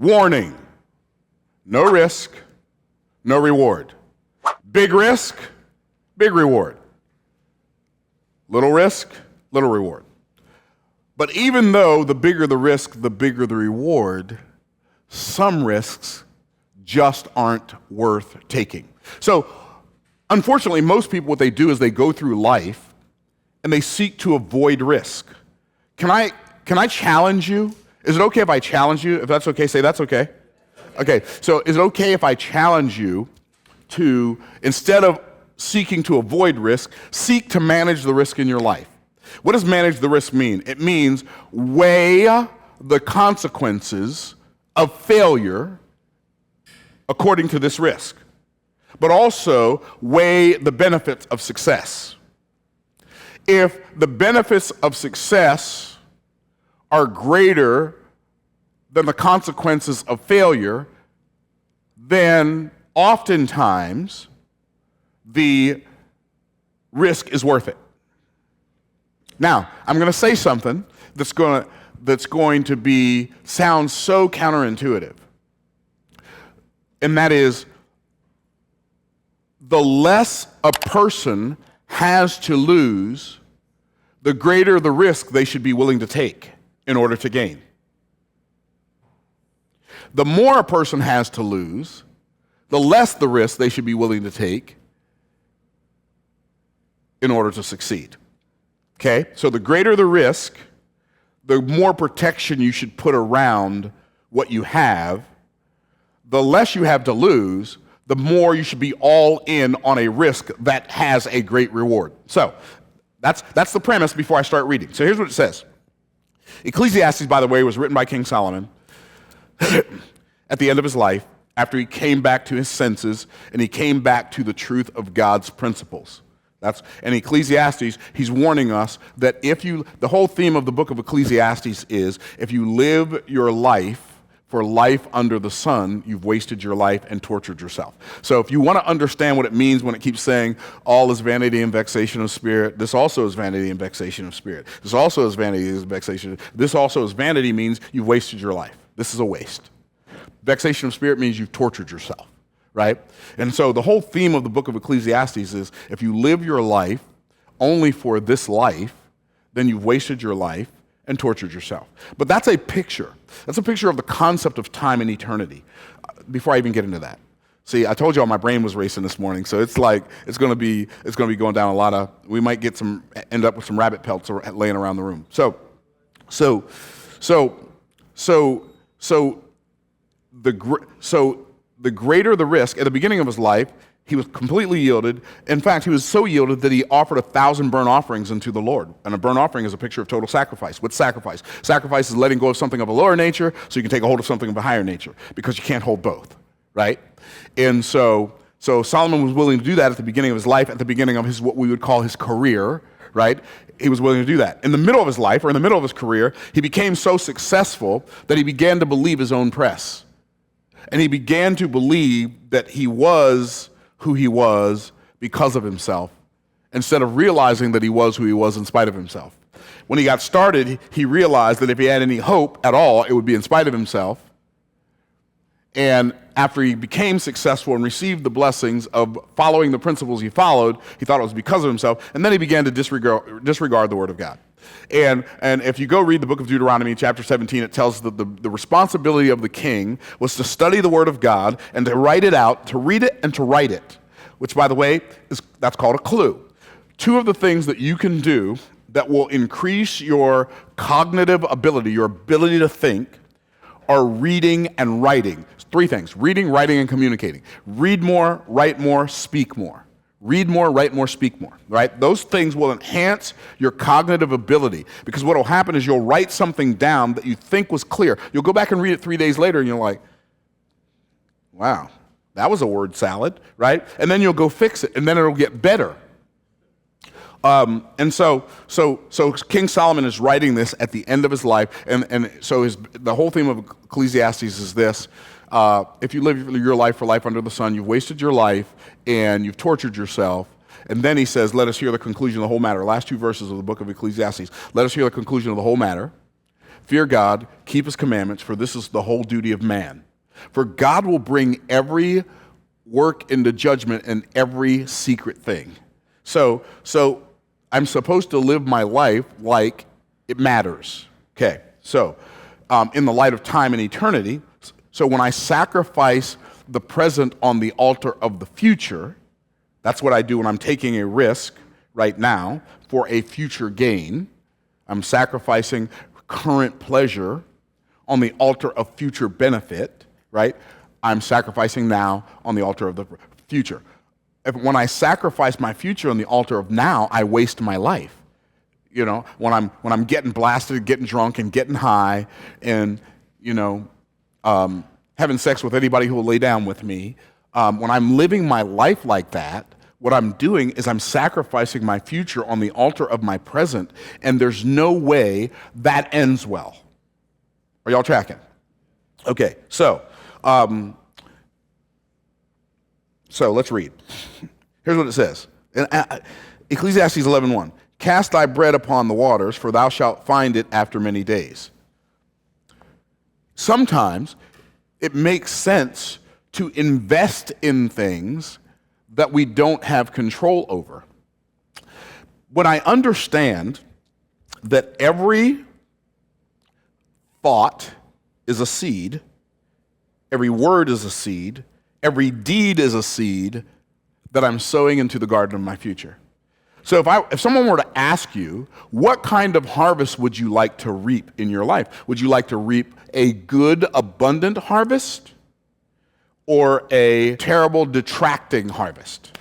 Warning, no risk, no reward. Big risk, big reward. Little risk, little reward. But even though the bigger the risk, the bigger the reward, some risks just aren't worth taking. So, unfortunately, most people, what they do is they go through life and they seek to avoid risk. Can I challenge you? Is it okay if I challenge you? If that's okay, say that's okay. Okay, so is it okay if I challenge you to, instead of seeking to avoid risk, seek to manage the risk in your life? What does manage the risk mean? It means weigh the consequences of failure according to this risk, but also weigh the benefits of success. If the benefits of success are greater than the consequences of failure, then oftentimes the risk is worth it. Now, I'm going to say something that's going to sound so counterintuitive. And that is, the less a person has to lose, the greater the risk they should be willing to take in order to gain. The more a person has to lose, the less the risk they should be willing to take in order to succeed. Okay? So the greater the risk, the more protection you should put around what you have. The less you have to lose, the more you should be all in on a risk that has a great reward. So that's the premise before I start reading. So here's what it says. Ecclesiastes, by the way, was written by King Solomon at the end of his life, after he came back to his senses and he came back to the truth of God's principles. And Ecclesiastes, he's warning us that the whole theme of the book of Ecclesiastes is, if you live your life for life under the sun, you've wasted your life and tortured yourself. So if you want to understand what it means when it keeps saying all is vanity and vexation of spirit, this also is vanity and vexation of spirit. This also is vanity and vexation. This also is vanity means you've wasted your life. This is a waste. Vexation of spirit means you've tortured yourself, right? And so the whole theme of the book of Ecclesiastes is, if you live your life only for this life, then you've wasted your life and tortured yourself. But that's a picture. That's a picture of the concept of time and eternity. Before I even get into that, see, I told y'all my brain was racing this morning, so it's like it's going to be going down a lot of. We might end up with some rabbit pelts laying around the room. So the greater the risk at the beginning of his life, he was completely yielded. In fact, he was so yielded that he offered 1,000 burnt offerings unto the Lord. And a burnt offering is a picture of total sacrifice. What's sacrifice? Sacrifice is letting go of something of a lower nature so you can take a hold of something of a higher nature, because you can't hold both, right? And so Solomon was willing to do that at the beginning of his life, at the beginning of what we would call his career, right? He was willing to do that. In the middle of his life, or in the middle of his career, he became so successful that he began to believe his own press. And he began to believe that he was who he was because of himself, instead of realizing that he was who he was in spite of himself. When he got started, he realized that if he had any hope at all, it would be in spite of himself. And after he became successful and received the blessings of following the principles he followed, he thought it was because of himself, and then he began to disregard the Word of God. And if you go read the book of Deuteronomy, chapter 17, it tells that the responsibility of the king was to study the Word of God and to write it out, to read it and to write it, which, by the way, that's called a clue. Two of the things that you can do that will increase your cognitive ability, your ability to think, are reading and writing. Three things: reading, writing, and communicating. Read more, write more, speak more. Read more, write more, speak more, right? Those things will enhance your cognitive ability, because what will happen is you'll write something down that you think was clear. You'll go back and read it 3 days later and you're like, wow, that was a word salad, right? And then you'll go fix it and then it'll get better. And so King Solomon is writing this at the end of his life, and so the whole theme of Ecclesiastes is this: if you live your life for life under the sun, you've wasted your life and you've tortured yourself. And then he says, let us hear the conclusion of the whole matter. Last two verses of the book of Ecclesiastes. Let us hear the conclusion of the whole matter. Fear God, keep his commandments, for this is the whole duty of man. For God will bring every work into judgment and every secret thing. So I'm supposed to live my life like it matters. Okay, so in the light of time and eternity, so when I sacrifice the present on the altar of the future, that's what I do when I'm taking a risk right now for a future gain. I'm sacrificing current pleasure on the altar of future benefit, right? I'm sacrificing now on the altar of the future. When I sacrifice my future on the altar of now, I waste my life. You know, when I'm getting blasted, getting drunk, and getting high, and having sex with anybody who will lay down with me, when I'm living my life like that, what I'm doing is I'm sacrificing my future on the altar of my present, and there's no way that ends well. Are y'all tracking? Okay, so let's read. Here's what it says. In Ecclesiastes 11:1. Cast thy bread upon the waters, for thou shalt find it after many days. Sometimes it makes sense to invest in things that we don't have control over. When I understand that every thought is a seed, every word is a seed, every deed is a seed that I'm sowing into the garden of my future. So if someone were to ask you, what kind of harvest would you like to reap in your life? Would you like to reap a good, abundant harvest or a terrible, detracting harvest?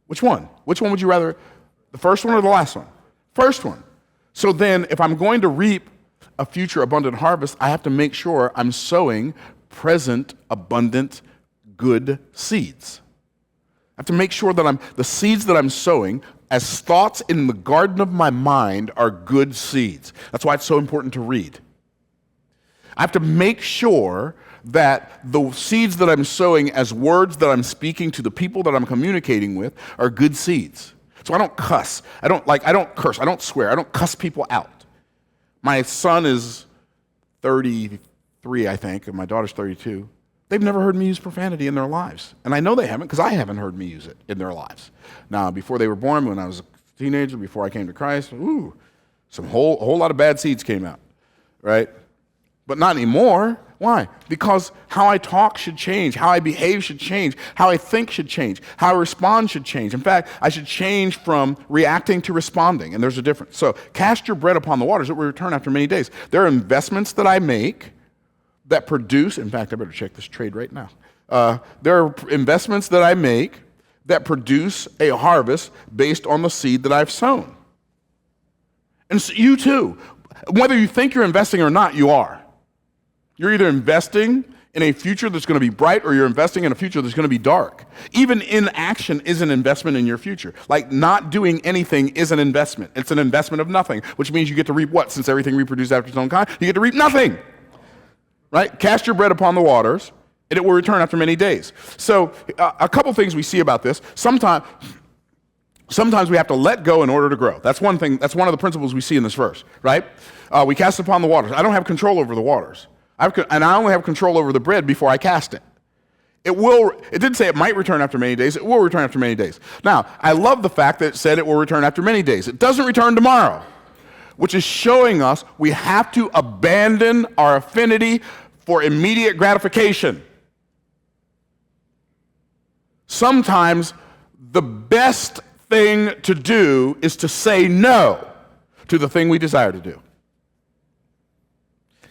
Which one? Which one would you rather? The first one or the last one? First one. So then if I'm going to reap a future abundant harvest, I have to make sure I'm sowing present, abundant, good seeds. I have to make sure that the seeds that I'm sowing as thoughts in the garden of my mind are good seeds. That's why it's so important to read. I have to make sure that the seeds that I'm sowing as words that I'm speaking to the people that I'm communicating with are good seeds. So I don't cuss. I don't curse. I don't swear. I don't cuss people out. My son is 33, I think, and my daughter's 32. They've never heard me use profanity in their lives. And I know they haven't because I haven't heard me use it in their lives. Now, before they were born, when I was a teenager, before I came to Christ, some whole lot of bad seeds came out, right? But not anymore. Why? Because how I talk should change, how I behave should change, how I think should change, how I respond should change. In fact, I should change from reacting to responding, and there's a difference. So cast your bread upon the waters, it will return after many days. There are investments that I make that produce, in fact, I better check this trade right now. There are investments that I make that produce a harvest based on the seed that I've sown. And so you too, whether you think you're investing or not, you are. You're either investing in a future that's going to be bright or you're investing in a future that's going to be dark. Even inaction is an investment in your future. Like not doing anything is an investment. It's an investment of nothing, which means you get to reap what? Since everything reproduces after its own kind, you get to reap nothing. Right? Cast your bread upon the waters, and it will return after many days. So a couple things we see about this. Sometimes we have to let go in order to grow. That's one thing. That's one of the principles we see in this verse, right? We cast upon the waters. I don't have control over the waters. And I only have control over the bread before I cast it. It didn't say it might return after many days. It will return after many days. Now, I love the fact that it said it will return after many days. It doesn't return tomorrow, which is showing us we have to abandon our affinity for immediate gratification. Sometimes the best thing to do is to say no to the thing we desire to do.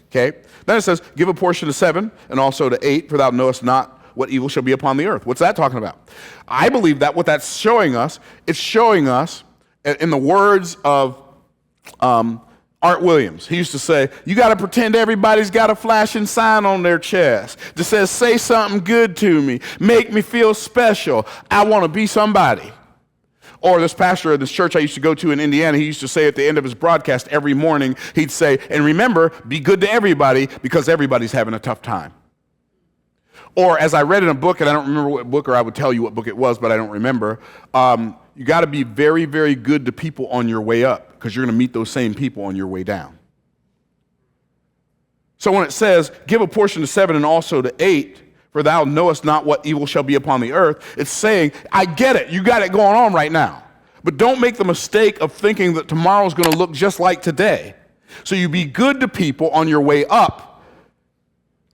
Okay? Then it says, give a portion to 7 and also to 8, for thou knowest not what evil shall be upon the earth. What's that talking about? I believe that what that's showing us, it's showing us, in the words of Art Williams, he used to say, you got to pretend everybody's got a flashing sign on their chest that says, say something good to me, make me feel special, I want to be somebody. Or this pastor of this church I used to go to in Indiana, he used to say at the end of his broadcast every morning, he'd say, and remember, be good to everybody because everybody's having a tough time. Or as I read in a book, and I don't remember what book, or I would tell you what book it was, but I don't remember, you got to be very, very good to people on your way up because you're going to meet those same people on your way down. So when it says, give a portion to 7 and also to 8, for thou knowest not what evil shall be upon the earth, it's saying, I get it, you got it going on right now. But don't make the mistake of thinking that tomorrow's going to look just like today. So you be good to people on your way up,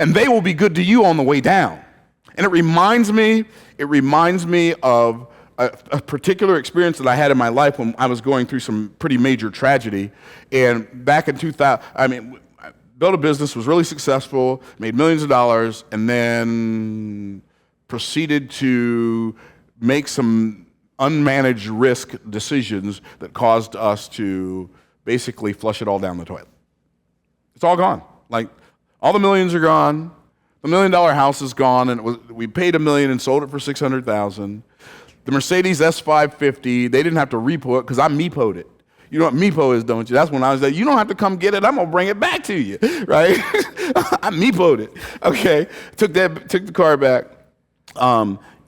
and they will be good to you on the way down. And it reminds me of a particular experience that I had in my life when I was going through some pretty major tragedy. And back in 2000, I built a business, was really successful, made millions of dollars, and then proceeded to make some unmanaged risk decisions that caused us to basically flush it all down the toilet. It's all gone. Like, all the millions are gone. The $1 million house is gone, and we paid $1 million and sold it for $600,000. The Mercedes S550, they didn't have to repo it because I MePo'd it. You know what MePo is, don't you? That's when I was like, you don't have to come get it. I'm going to bring it back to you, right? I MePo'd it. Okay, took the car back,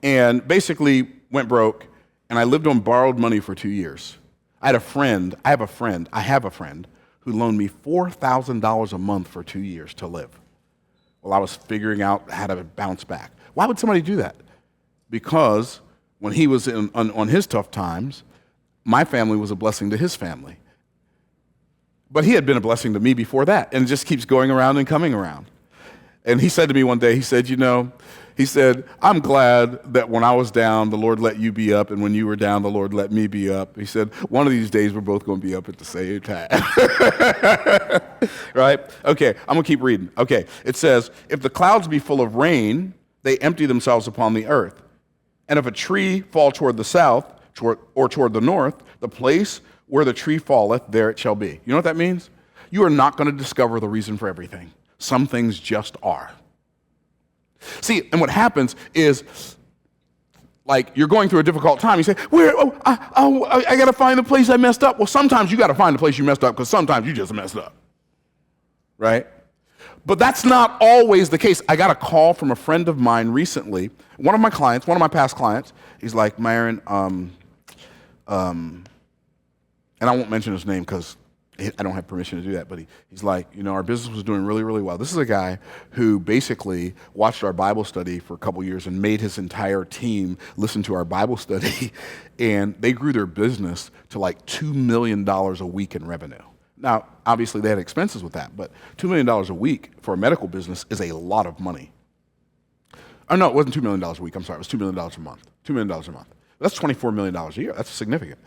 and basically went broke, and I lived on borrowed money for 2 years. I have a friend who loaned me $4,000 a month for 2 years to live while I was figuring out how to bounce back. Why would somebody do that? Because when he was on his tough times, my family was a blessing to his family. But he had been a blessing to me before that, and it just keeps going around and coming around. And he said to me one day, he said, I'm glad that when I was down, the Lord let you be up, and when you were down, the Lord let me be up. He said, one of these days, we're both going to be up at the same time. Right? Okay, I'm going to keep reading. Okay, it says, if the clouds be full of rain, they empty themselves upon the earth. And if a tree fall toward the south or toward the north, the place where the tree falleth, there it shall be. You know what that means? You are not going to discover the reason for everything. Some things just are. See, and what happens is, like, you're going through a difficult time. You say, I got to find the place I messed up. Well, sometimes you got to find the place you messed up because sometimes you just messed up, right? But that's not always the case. I got a call from a friend of mine recently. One of my past clients, he's like, Myron, and I won't mention his name because I don't have permission to do that, but he's like, our business was doing really, really well. This is a guy who basically watched our Bible study for a couple years and made his entire team listen to our Bible study, and they grew their business to like $2 million a week in revenue. Now, obviously, they had expenses with that, but $2 million a week for a medical business is a lot of money. Oh, no, it wasn't $2 million a week. I'm sorry. It was $2 million a month. $2 million a month. That's $24 million a year. That's significant.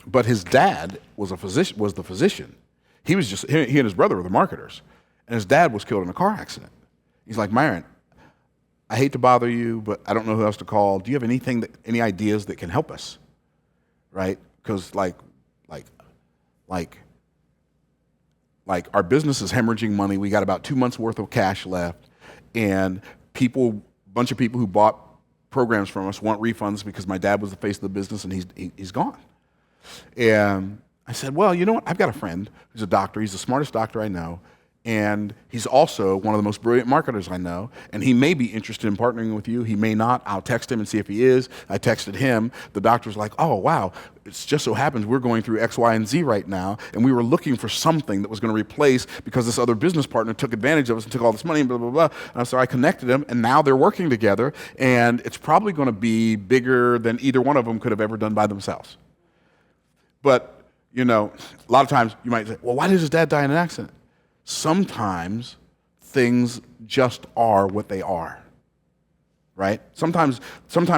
But his dad was the physician. He and his brother were the marketers. And his dad was killed in a car accident. He's like, Myron, I hate to bother you, but I don't know who else to call. Do you have any ideas that can help us? Right? Because like our business is hemorrhaging money. We got about 2 months worth of cash left, and a bunch of people who bought programs from us want refunds because my dad was the face of the business and he's gone. And I said, well, you know what? I've got a friend who's a doctor. He's the smartest doctor I know, and he's also one of the most brilliant marketers I know, and he may be interested in partnering with you. He may not. I'll text him and see if he is. I texted him. The doctor was like, oh, wow, it just so happens we're going through X, Y, and Z right now, and we were looking for something that was going to replace because this other business partner took advantage of us and took all this money and blah, blah, blah. And so I connected them, and now they're working together, and it's probably going to be bigger than either one of them could have ever done by themselves. But, a lot of times you might say, well, why did his dad die in an accident? Sometimes things just are what they are, right? Sometimes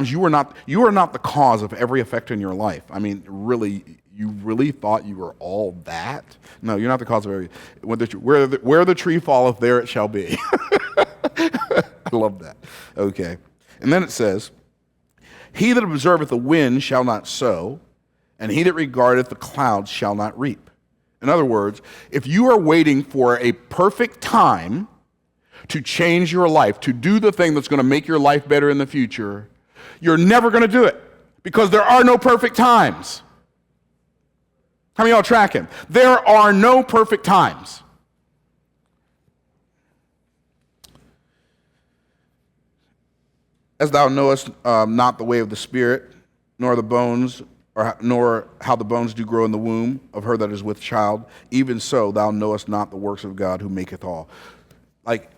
you are not the cause of every effect in your life. I mean, really, you really thought you were all that? No, you're not the cause of every. Where the tree falleth, there it shall be. I love that. Okay, and then it says, he that observeth the wind shall not sow, and he that regardeth the clouds shall not reap. In other words, if you are waiting for a perfect time to change your life, to do the thing that's going to make your life better in the future, you're never going to do it because there are no perfect times. How many of y'all tracking? There are no perfect times. As thou knowest not the way of the Spirit, nor the bones, nor how the bones do grow in the womb of her that is with child, even so thou knowest not the works of God who maketh all. Like,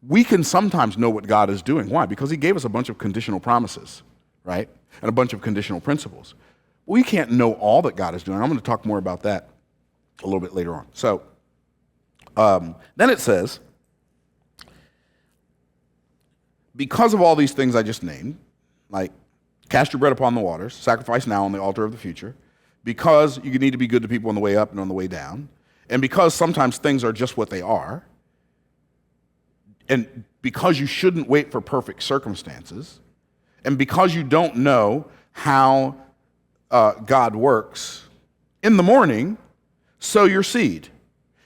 we can sometimes know what God is doing. Why? Because he gave us a bunch of conditional promises, right? And a bunch of conditional principles. We can't know all that God is doing. I'm going to talk more about that a little bit later on. So then it says, because of all these things I just named, like cast your bread upon the waters, sacrifice now on the altar of the future, because you need to be good to people on the way up and on the way down, and because sometimes things are just what they are, and because you shouldn't wait for perfect circumstances, and because you don't know how God works, in the morning, sow your seed.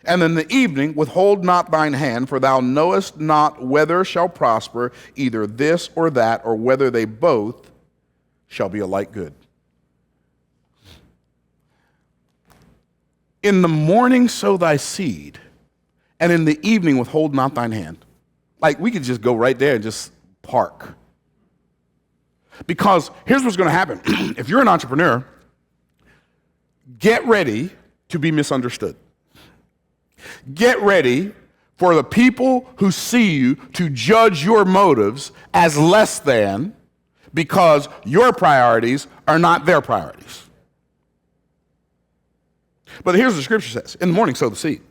And in the evening, withhold not thine hand, for thou knowest not whether shall prosper either this or that, or whether they both shall be alike good. In the morning sow thy seed, and in the evening withhold not thine hand. Like, we could just go right there and just park. Because here's what's going to happen. If you're an entrepreneur, get ready to be misunderstood. Get ready for the people who see you to judge your motives as less than, because your priorities are not their priorities. But here's what the scripture says. In the morning, sow the seed.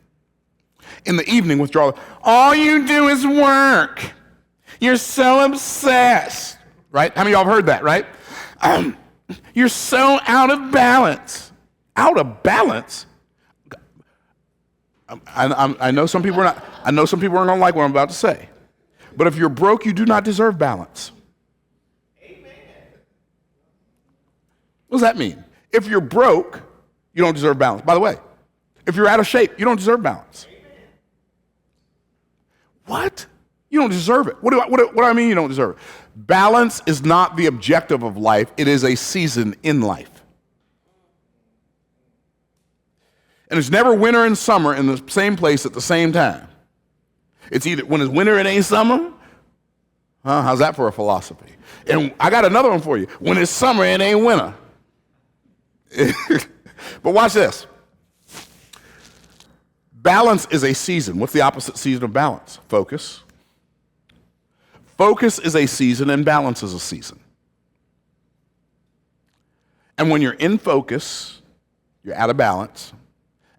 In the evening, withdraw. All you do is work. You're so obsessed. Right? How many of y'all have heard that, right? You're so out of balance. Out of balance? I know some people are not. I know some people aren't going to like what I'm about to say. But if you're broke, you do not deserve balance. Amen. What does that mean? If you're broke, you don't deserve balance. By the way, if you're out of shape, you don't deserve balance. Amen. What? You don't deserve it. What do I mean you don't deserve it? Balance is not the objective of life. It is a season in life. And it's never winter and summer in the same place at the same time. It's either when it's winter, it ain't summer. How's that for a philosophy? And I got another one for you. When it's summer, it ain't winter. But watch this. Balance is a season. What's the opposite season of balance? Focus. Focus is a season and balance is a season. And when you're in focus, you're out of balance.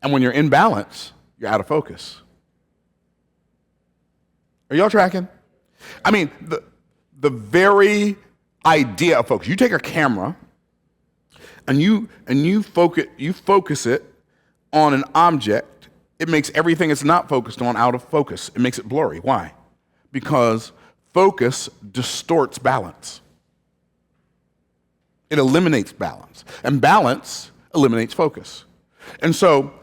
And when you're in balance, you're out of focus. Are y'all tracking? I mean, the very idea of focus. You take a camera and you focus it on an object. It makes everything it's not focused on out of focus. It makes it blurry. Why? Because focus distorts balance. It eliminates balance. And balance eliminates focus. And so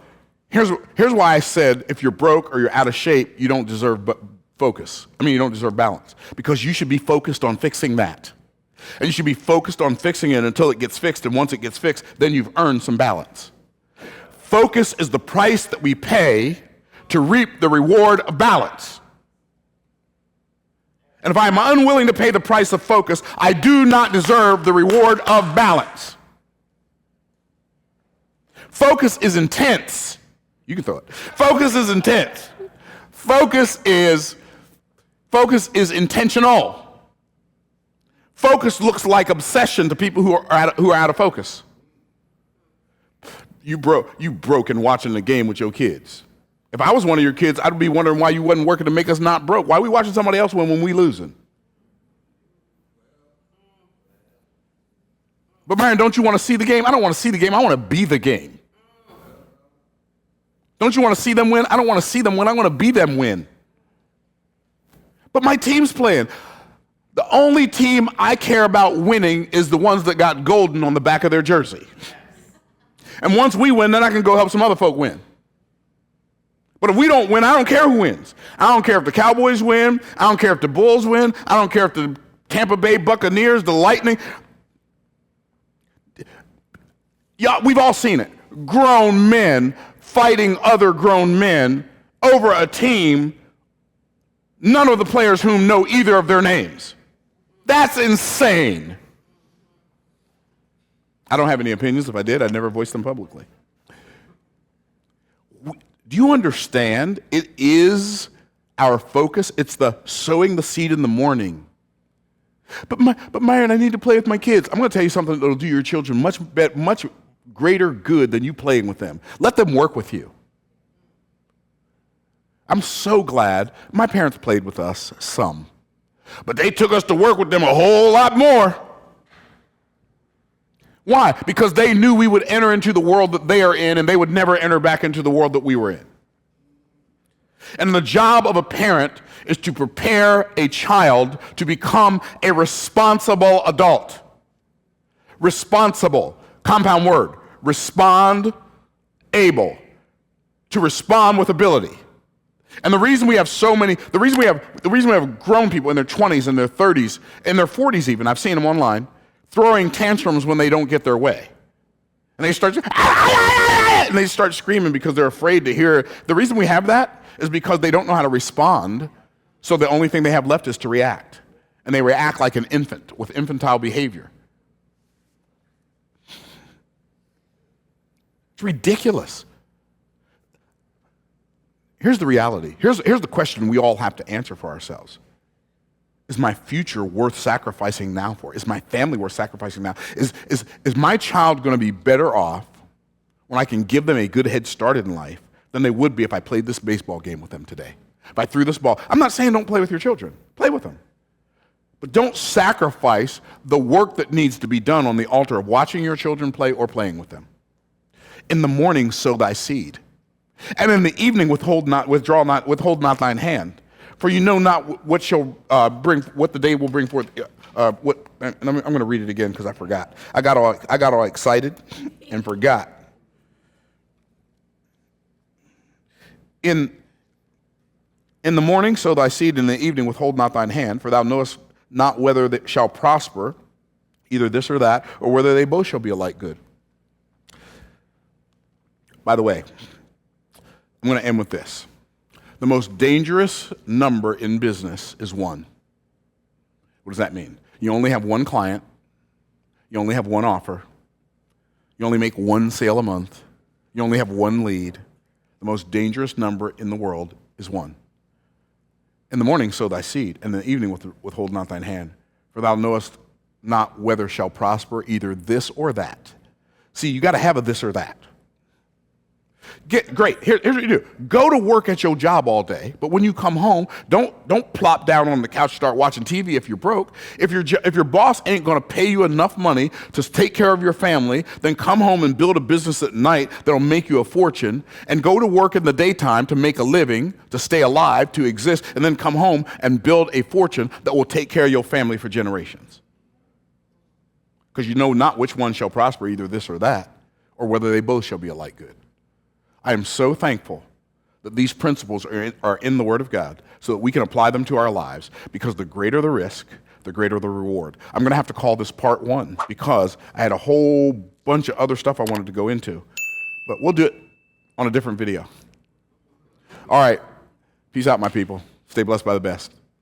here's why I said if you're broke or you're out of shape, you don't deserve focus. You don't deserve balance. Because you should be focused on fixing that. And you should be focused on fixing it until it gets fixed. And once it gets fixed, then you've earned some balance. Focus is the price that we pay to reap the reward of balance. And if I'm unwilling to pay the price of focus, I do not deserve the reward of balance. Focus is intense. You can throw it. Focus is intense. Focus is intentional. Focus looks like obsession to people who are out of focus. You broke in watching the game with your kids. If I was one of your kids, I'd be wondering why you wasn't working to make us not broke. Why are we watching somebody else win when we losing? But Myron, don't you want to see the game? I don't want to see the game. I want to be the game. Don't you want to see them win? I don't want to see them win. I want to be them win. But my team's playing. The only team I care about winning is the ones that got golden on the back of their jersey. And once we win, then I can go help some other folk win. But if we don't win, I don't care who wins. I don't care if the Cowboys win. I don't care if the Bulls win. I don't care if the Tampa Bay Buccaneers, the Lightning. Yeah, we've all seen it. Grown men fighting other grown men over a team, none of the players whom know either of their names. That's insane. I don't have any opinions. If I did, I'd never voice them publicly. Do you understand? It is our focus. It's the sowing the seed in the morning. But Myron, I need to play with my kids. I'm going to tell you something that will do your children much greater good than you playing with them. Let them work with you. I'm so glad my parents played with us some, but they took us to work with them a whole lot more. Why? Because they knew we would enter into the world that they are in, and they would never enter back into the world that we were in. And the job of a parent is to prepare a child to become a responsible adult. Responsible, compound word. Respond, able. To respond with ability. And the reason we have grown people in their 20s and their 30s, in their 40s even, I've seen them online, throwing tantrums when they don't get their way. And they start screaming because they're afraid to hear. The reason we have that is because they don't know how to respond, so the only thing they have left is to react. And they react like an infant with infantile behavior. It's ridiculous. Here's the reality. Here's the question we all have to answer for ourselves. Is my future worth sacrificing now for? Is my family worth sacrificing now? Is my child going to be better off when I can give them a good head start in life than they would be if I played this baseball game with them today? If I threw this ball. I'm not saying don't play with your children. Play with them. But don't sacrifice the work that needs to be done on the altar of watching your children play or playing with them. In the morning sow thy seed, and in the evening withhold not thine hand. For you know not what the day will bring forth. I'm going to read it again because I forgot. I got all excited and forgot. In the morning sow thy seed, in the evening withhold not thine hand, for thou knowest not whether they shall prosper, either this or that, or whether they both shall be alike good. By the way, I'm going to end with this. The most dangerous number in business is 1. What does that mean? You only have one client. You only have one offer. You only make one sale a month. You only have one lead. The most dangerous number in the world is 1. In the morning sow thy seed, and in the evening withhold not thine hand. For thou knowest not whether shall prosper, either this or that. See, you got to have a this or that. Great. Here's what you do. Go to work at your job all day, but when you come home, don't plop down on the couch and start watching TV if you're broke. If your boss ain't going to pay you enough money to take care of your family, then come home and build a business at night that'll make you a fortune, and go to work in the daytime to make a living, to stay alive, to exist, and then come home and build a fortune that will take care of your family for generations. Because you know not which one shall prosper, either this or that, or whether they both shall be alike good. I am so thankful that these principles are in the Word of God so that we can apply them to our lives, because the greater the risk, the greater the reward. I'm going to have to call this part 1 because I had a whole bunch of other stuff I wanted to go into, but we'll do it on a different video. All right. Peace out, my people. Stay blessed by the best.